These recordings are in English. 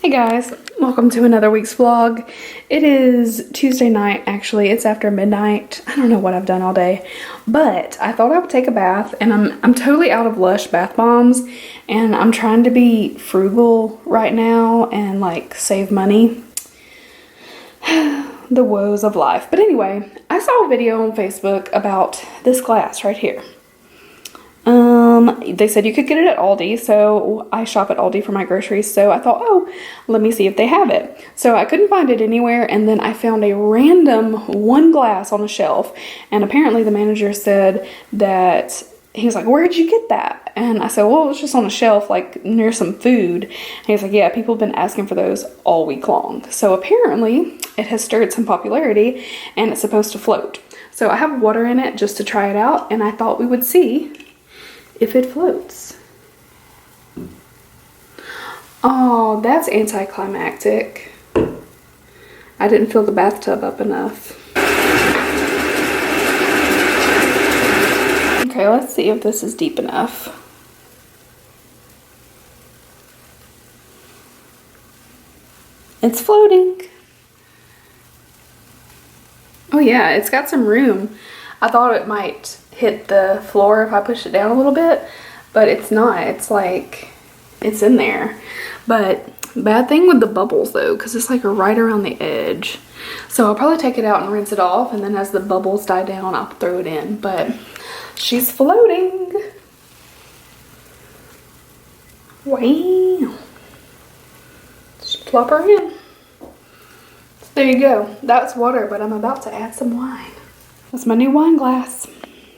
Hey guys, welcome to another week's vlog. It is Tuesday night, actually. It's after midnight. I don't know what I've done all day, but I thought I would take a bath, and I'm totally out of Lush bath bombs, and I'm trying to be frugal right now and like save money. The woes of life. But anyway, I saw a video on Facebook about this glass right here. They said you could get it at Aldi, so I shop at Aldi for my groceries, so I thought, oh, let me see if they have it. So I couldn't find it anywhere, and then I found a random one glass on a shelf, and apparently the manager said that, he was like, where'd you get that? And I said, well, it was just on a shelf, like, near some food. And he was like, yeah, people have been asking for those all week long. So apparently, it has stirred some popularity, and it's supposed to float. So I have water in it just to try it out, and I thought we would see if it floats. Oh, that's anticlimactic. I didn't fill the bathtub up enough. Okay, let's see if this is deep enough. It's floating. Oh yeah, it's got some room. I thought it might hit the floor if I push it down a little bit, but it's not. It's like, it's in there. But bad thing with the bubbles though, because it's like right around the edge. So I'll probably take it out and rinse it off, and then as the bubbles die down, I'll throw it in. But she's floating. Wow. Just plop her in. There you go. That's water, but I'm about to add some wine. That's my new wine glass.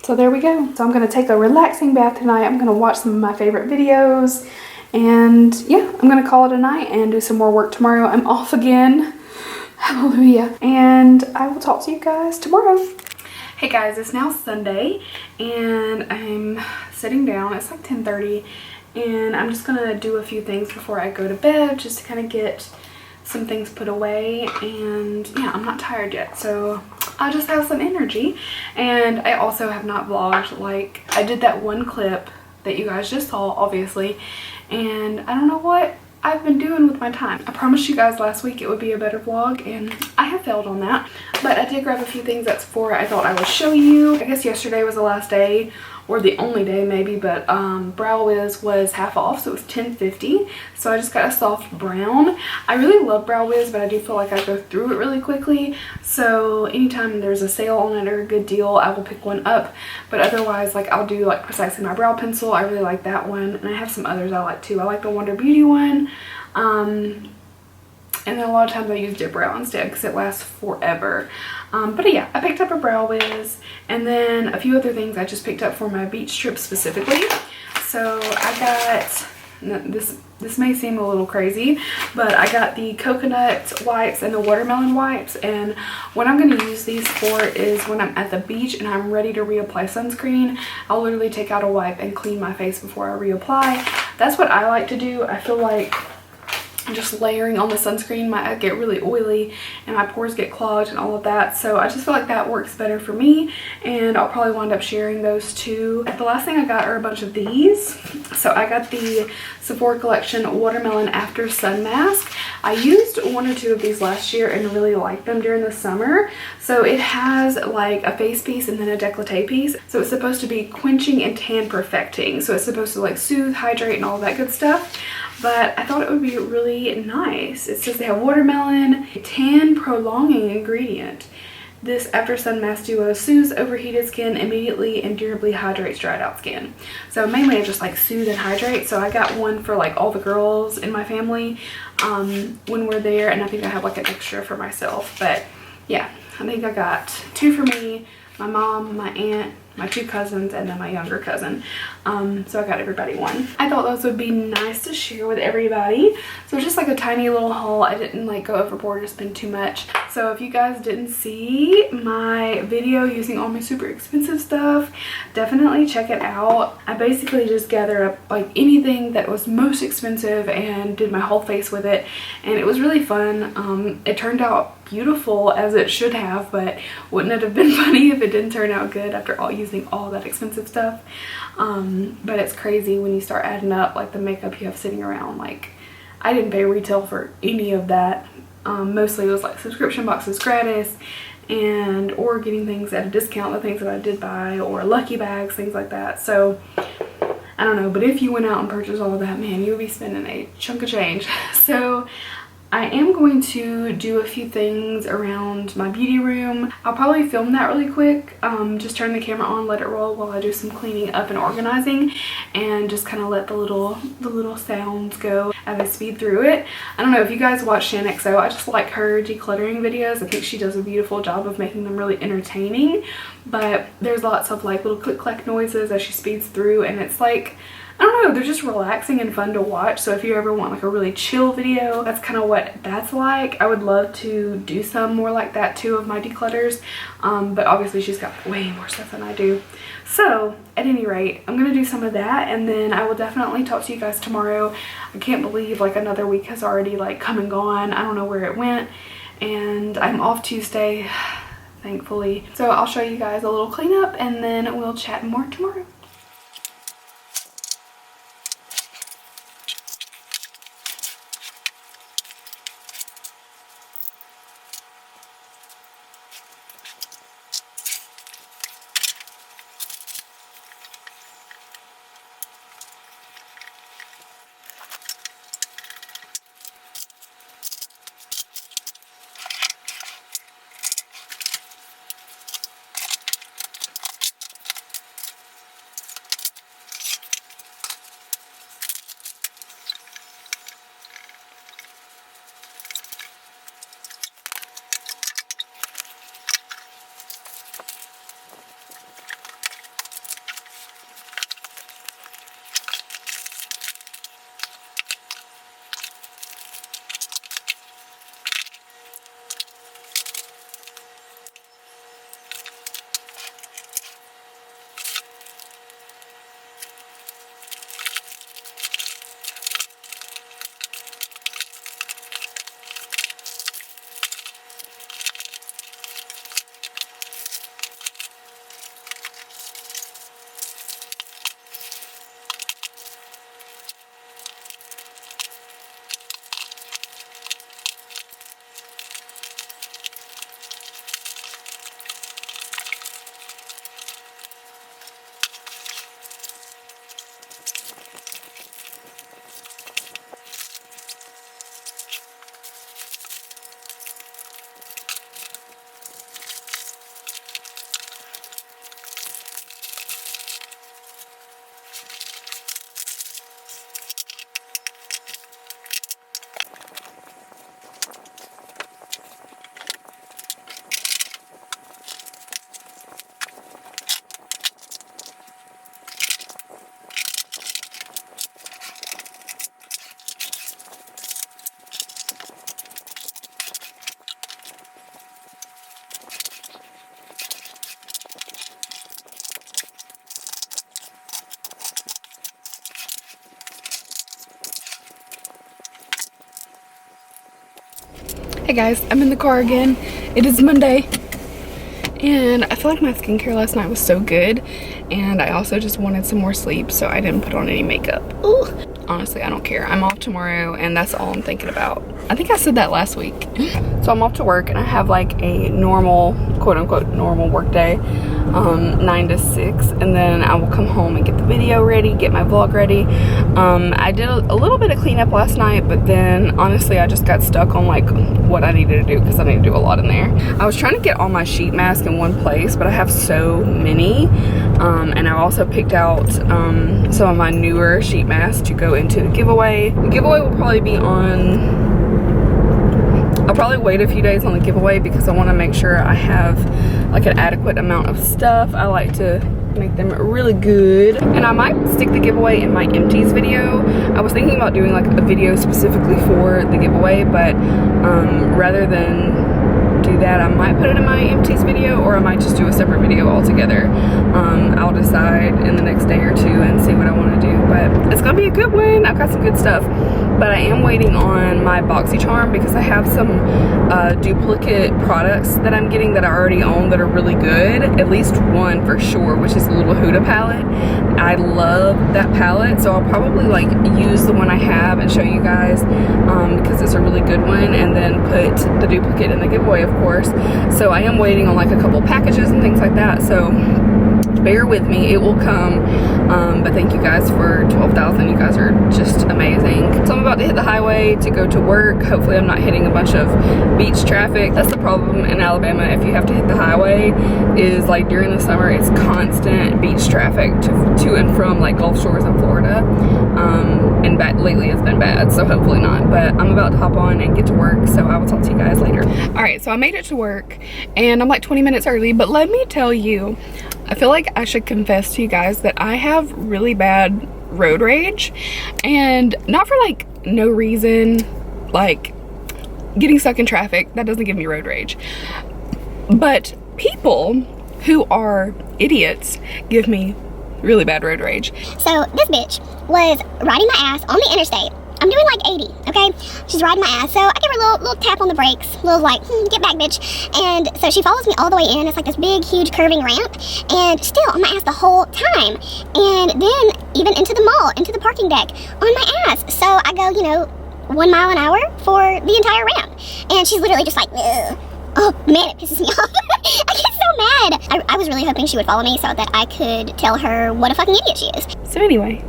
So there we go. So I'm going to take a relaxing bath tonight. I'm going to watch some of my favorite videos. And yeah, I'm going to call it a night and do some more work tomorrow. I'm off again. Hallelujah. And I will talk to you guys tomorrow. Hey guys, it's now Sunday and I'm sitting down. It's like 10:30 and I'm just going to do a few things before I go to bed just to kind of get some things put away. And yeah, I'm not tired yet, so I just have some energy. And I also have not vlogged. Like, I did that one clip that you guys just saw, obviously, and I don't know what I've been doing with my time. I promised you guys last week it would be a better vlog, and I have failed on that. But I did grab a few things at Sephora I thought I would show you. I guess yesterday was the last day, or the only day maybe, but Brow Wiz was half off, so it was $10.50. So I just got a soft brown. I really love Brow Wiz, but I do feel like I go through it really quickly. So anytime there's a sale on it or a good deal, I will pick one up. But otherwise, like, I'll do like Precisely My Brow Pencil. I really like that one, and I have some others I like too. I like the Wonder Beauty one. And then a lot of times I use Dip Brow instead because it lasts forever. But yeah, I picked up a Brow Wiz and then a few other things I just picked up for my beach trip specifically. So I got, this may seem a little crazy, but I got the coconut wipes and the watermelon wipes. And what I'm going to use these for is when I'm at the beach and I'm ready to reapply sunscreen, I'll literally take out a wipe and clean my face before I reapply. That's what I like to do. I feel like just layering on the sunscreen might get really oily and my pores get clogged and all of that, so I just feel like that works better for me, and I'll probably wind up sharing those too. The last thing I got are a bunch of these. So I got the Sephora collection watermelon after sun mask. I used one or two of these last year and really liked them during the summer. So it has like a face piece and then a décolleté piece, so it's supposed to be quenching and tan perfecting, so it's supposed to like soothe, hydrate, and all that good stuff. But I thought it would be really nice. It says they have watermelon, a tan prolonging ingredient. This after sun mask duo soothes overheated skin, immediately and durably hydrates dried out skin. So mainly I just like soothe and hydrate. So I got one for like all the girls in my family when we're there, and I think I have like an extra for myself. But yeah, I think I got two for me, my mom, my aunt, my two cousins, and then my younger cousin. So I got everybody one. I thought those would be nice to share with everybody. So it's just like a tiny little haul. I didn't like go overboard or spend too much. So if you guys didn't see my video using all my super expensive stuff, definitely check it out. I basically just gathered up like anything that was most expensive and did my whole face with it, and it was really fun. It turned out beautiful as it should have, but wouldn't it have been funny if it didn't turn out good after using all that expensive stuff? But it's crazy when you start adding up like the makeup you have sitting around. Like, I didn't pay retail for any of that. Mostly it was like subscription boxes gratis, and or getting things at a discount, the things that I did buy, or lucky bags, things like that. So I don't know, but if you went out and purchased all of that, man, you would be spending a chunk of change. So I am going to do a few things around my beauty room. I'll probably film that really quick. Just turn the camera on, let it roll while I do some cleaning up and organizing, and just kind of let the little sounds go as I speed through it. I don't know if you guys watch Shan XO. I just like her decluttering videos. I think she does a beautiful job of making them really entertaining, but there's lots of like little click clack noises as she speeds through, and it's like, I don't know, they're just relaxing and fun to watch. So if you ever want like a really chill video, that's kind of what that's like. I would love to do some more like that too of my declutters, but obviously she's got way more stuff than I do. So at any rate, I'm gonna do some of that, and then I will definitely talk to you guys tomorrow. I can't believe like another week has already like come and gone. I don't know where it went, and I'm off Tuesday, thankfully. So I'll show you guys a little cleanup, and then we'll chat more tomorrow. Hey guys, I'm in the car again. It is Monday, and I feel like my skincare last night was so good, and I also just wanted some more sleep, so I didn't put on any makeup. Ugh. Honestly, I don't care. I'm off tomorrow, and that's all I'm thinking about. I think I said that last week. So I'm off to work, and I have like a normal, quote-unquote normal work day, 9 to 6, and then I will come home and get the video ready, get my vlog ready. I did a little bit of cleanup last night, but then honestly I just got stuck on like what I needed to do because I need to do a lot in there. I was trying to get all my sheet masks in one place, but I have so many, and I also picked out some of my newer sheet masks to go into the giveaway. The giveaway will probably be on, I'll probably wait a few days on the giveaway because I want to make sure I have like an adequate amount of stuff. I like to make them really good, and I might stick the giveaway in my empties video. I was thinking about doing like a video specifically for the giveaway, but rather than do that, I might put it in my empties video, or I might just do a separate video altogether. I'll decide in the next day or two and see what I want to do, but it's gonna be a good one. I've got some good stuff. but I am waiting on my BoxyCharm because I have some duplicate products that I'm getting that I already own that are really good. At least one for sure, which is the little Huda palette. I love that palette, so I'll probably like use the one I have and show you guys because it's a really good one, and then put the duplicate in the giveaway, of course. So I am waiting on like a couple packages and things like that, so bear with me, it will come. But thank you guys for 12,000. You guys are just amazing. So I'm about to hit the highway to go to work. Hopefully I'm not hitting a bunch of beach traffic. That's the problem in Alabama. If you have to hit the highway, is like during the summer it's constant beach traffic to and from like Gulf Shores in Florida. And lately it's been bad, so hopefully not. But I'm about to hop on and get to work, so I will talk to you guys later. All right, so I made it to work and I'm like 20 minutes early, but let me tell you, I feel like I should confess to you guys that I have really bad road rage, and not for like no reason, like getting stuck in traffic, that doesn't give me road rage, but people who are idiots give me really bad road rage. So this bitch was riding my ass on the interstate. I'm doing like 80, okay? She's riding my ass, so I give her a little tap on the brakes, little like, get back, bitch. And so she follows me all the way in. It's like this big, huge curving ramp, and still on my ass the whole time. And then even into the mall, into the parking deck, on my ass. So I go, you know, 1 mile an hour for the entire ramp. And she's literally just like, ugh. Oh man, it pisses me off. I get so mad. I was really hoping she would follow me so that I could tell her what a fucking idiot she is. So anyway,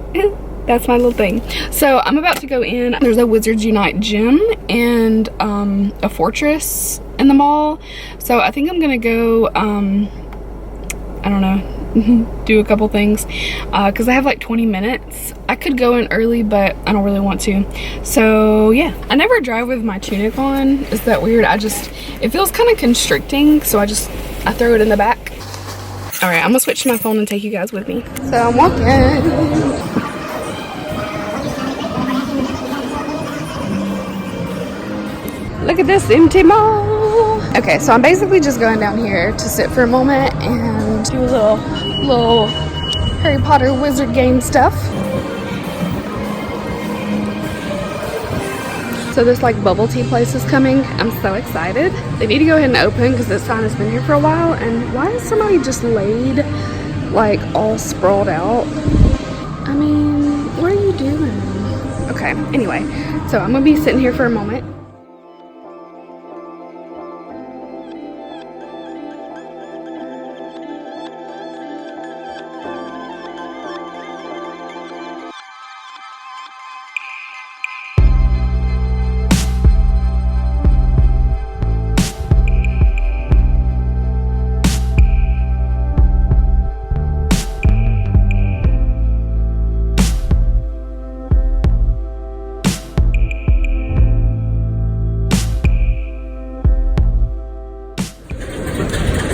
that's my little thing. So I'm about to go in. There's a Wizards Unite gym and a Fortress in the mall. So I think I'm gonna go, I don't know, do a couple things because I have like 20 minutes. I could go in early, but I don't really want to. So yeah, I never drive with my tunic on. Is that weird? It feels kind of constricting, so I throw it in the back. All right, I'm gonna switch to my phone and take you guys with me. So I'm walking. Look at this empty mall. Okay, so I'm basically just going down here to sit for a moment and do a little Harry Potter wizard game stuff. So this like bubble tea place is coming. I'm so excited. They need to go ahead and open because this sign has been here for a while. And why is somebody just laid like all sprawled out? I mean, what are you doing? Okay, anyway, so I'm gonna be sitting here for a moment.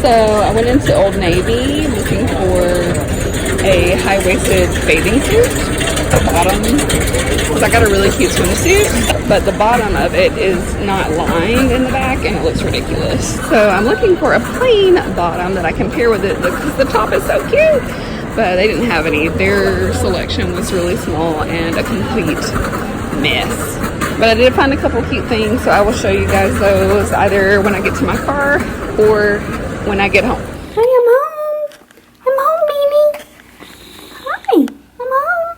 So I went into Old Navy looking for a high-waisted bathing suit, the bottom, because I got a really cute swimsuit, but the bottom of it is not lined in the back and it looks ridiculous. So I'm looking for a plain bottom that I can pair with it because the top is so cute, but they didn't have any. Their selection was really small and a complete mess. But I did find a couple cute things, so I will show you guys those either when I get to my car or when I get home. Hi, I'm home. I'm home, baby. Hi, I'm home.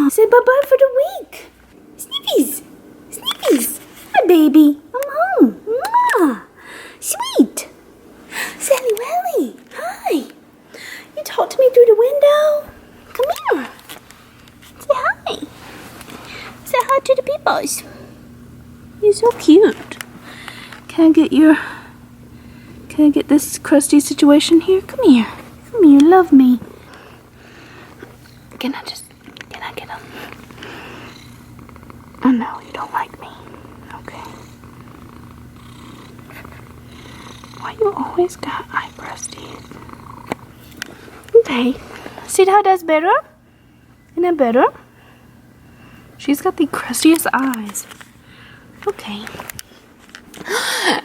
Mwah. Say bye-bye for the week. Sniffies. Sniffies. Hi, baby. I'm home. Mwah. Sweet. Sally Welly. Hi. You talk to me through the window? Come here. Say hi. Say hi to the peoples. You're so cute. Can I get this crusty situation here? Come here. Come here, love me. Can I get him? I know you don't like me. Okay. Why you always got eye crusties? Okay. See how that's better? Isn't that better? She's got the crustiest eyes. Okay.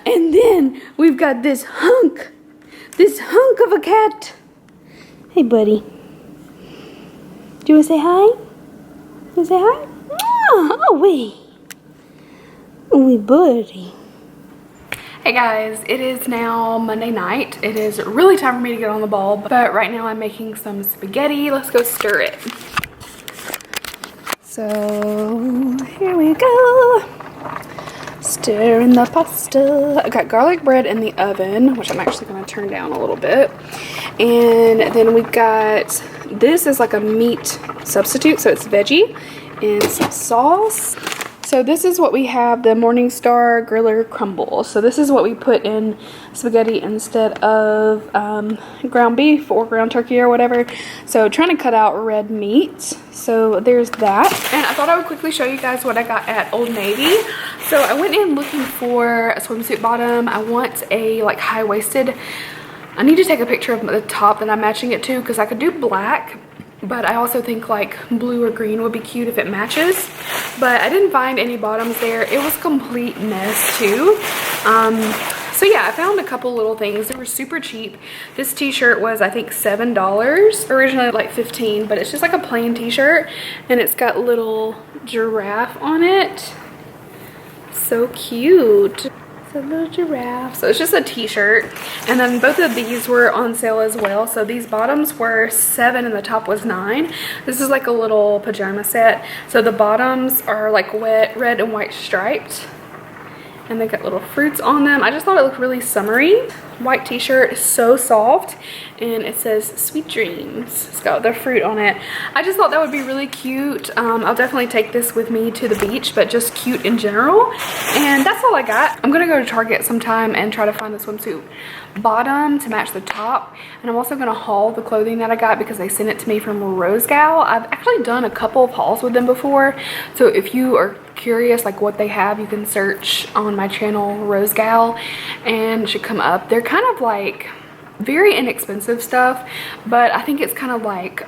And then we've got this hunk of a cat. Hey, buddy. Do you want to say hi? You want to say hi? Oh, wait. Wee birdie. Hey guys, it is now Monday night. It is really time for me to get on the ball, but right now I'm making some spaghetti. Let's go stir it. So here we go. Stirring the pasta. I got garlic bread in the oven, which I'm actually going to turn down a little bit. And then we got, this is like a meat substitute, so it's veggie and some sauce. So this is what we have, the Morningstar Griller Crumble. So this is what we put in spaghetti instead of ground beef or ground turkey or whatever. So trying to cut out red meat. So there's that. And I thought I would quickly show you guys what I got at Old Navy. So I went in looking for a swimsuit bottom. I want a like high-waisted. I need to take a picture of the top that I'm matching it to because I could do black. But I also think like blue or green would be cute if it matches. But I didn't find any bottoms there. It was a complete mess too. So yeah, I found a couple little things. They were super cheap. This t-shirt was I think $7. Originally like $15, but it's just like a plain t-shirt. And it's got little giraffe on it. So cute. A little giraffe. So it's just a t-shirt, and then both of these were on sale as well. So these bottoms were $7 and the top was $9. This is like a little pajama set. So the bottoms are like wet red and white striped, and they got little fruits on them. I just thought it looked really summery. White t-shirt is so soft, and it says sweet dreams. It's got the fruit on it. I just thought that would be really cute. I'll definitely take this with me to the beach, but just cute in general. And that's all I got. I'm gonna go to Target sometime and try to find the swimsuit bottom to match the top. And I'm also gonna haul the clothing that I got because they sent it to me from Rose Gal. I've actually done a couple of hauls with them before, so if you are curious like what they have, you can search on my channel Rose Gal and it should come up. They're kind of like very inexpensive stuff, but I think it's kind of like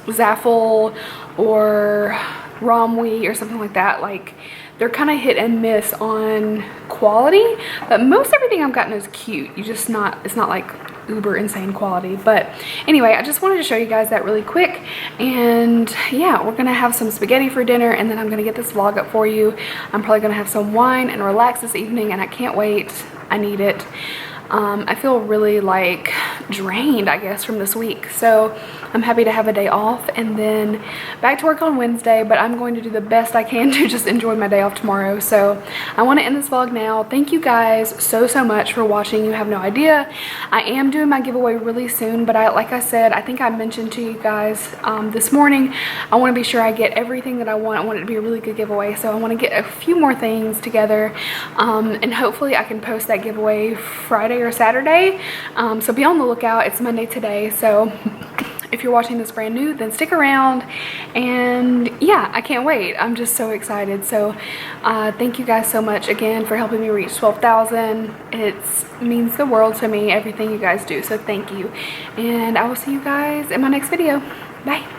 Zaful or Romwe or something like that. Like they're kind of hit and miss on quality, but most everything I've gotten is cute. It's not like uber insane quality. But anyway, I just wanted to show you guys that really quick. And yeah, we're gonna have some spaghetti for dinner, and then I'm gonna get this vlog up for you. I'm probably gonna have some wine and relax this evening, and I can't wait. I need it. I feel really like drained, I guess, from this week. So I'm happy to have a day off and then back to work on Wednesday, but I'm going to do the best I can to just enjoy my day off tomorrow. So I want to end this vlog now. Thank you guys so much for watching. You have no idea. I am doing my giveaway really soon, but like I said, I think I mentioned to you guys this morning, I want to be sure I get everything that I want. I want it to be a really good giveaway. So I want to get a few more things together, and hopefully I can post that giveaway Friday or Saturday. So be on the lookout. It's Monday today, so if you're watching this brand new, then stick around. And yeah, I can't wait. I'm just so excited. So thank you guys so much again for helping me reach 12,000. It means the world to me, everything you guys do. So thank you, and I will see you guys in my next video. Bye.